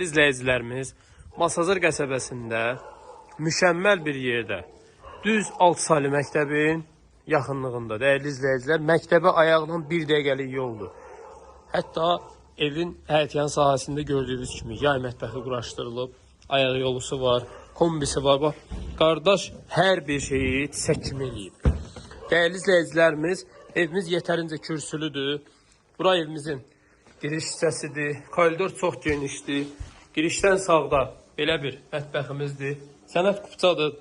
Dəyərli izləyicilərimiz, Masazır qəsəbəsində mükəmməl bir yerdə, düz Altısalı məktəbin yaxınlığında, dəyərli izləyicilər, məktəbə ayaqla 1 dəqiqəlik yoldur. Hətta evin həyətyan sahəsində gördüyünüz kimi yay mətbəxi quraşdırılıb, ayaq yolusu var, kombisi var. Bax, qardaş hər bir şeyi çiçək kimi eləyib. Dəyərli izləyicilərimiz, evimiz yetərincə kürsülüdür. Bura evimizin giriş hissəsidir. Koridor çox genişdir. Girişdən sağda belə bir mətbəximizdir. Sənət kupçadır.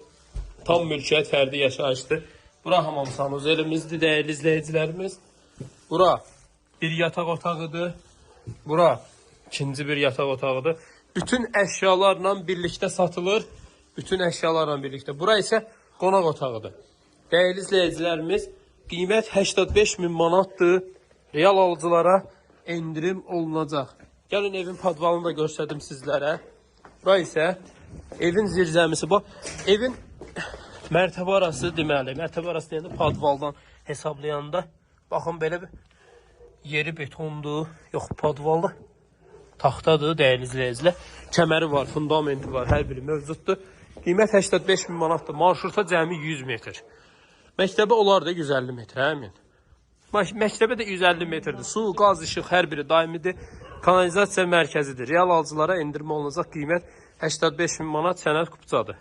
Tam mülkiyyət fərdi yaşayışdır. Bura hamam sanuzelimizdir, dəyərli izləyicilərimiz. Bura bir yataq otağıdır. Bura ikinci bir yataq otağıdır. Bütün əşyalarla birlikdə satılır. Bütün əşyalarla birlikdə. Bura isə qonaq otağıdır. Dəyərli izləyicilərimiz, qiymət 85.000 manatdır. Real alıcılara endirim olunacaq. Gəlin evin padvalını da göstərdim sizlərə. Bura isə evin zirzəmisi. Bax, evin mərtəbə arası deməli. Mərtəbə arası deyəndə padvaldan hesablayanda. Baxın, belə bir yeri betondur. Yox, padvalda taxtadır, dəyərli izləyicilər. Kəməri var, fundamenti var, hər biri mövcuddur. Qiymət 85.000 manatdır. Marşruta cəmi 100 metr. Məktəbə olar da 150 metr, həmin. Məktəbə də 150 metrdir. Su, qaz, işıq hər biri daimidir. Kanalizasiya mərkəzidir. Real alıcılara endirmə olunacaq qiymət 85.000 manat sənət kupçadır.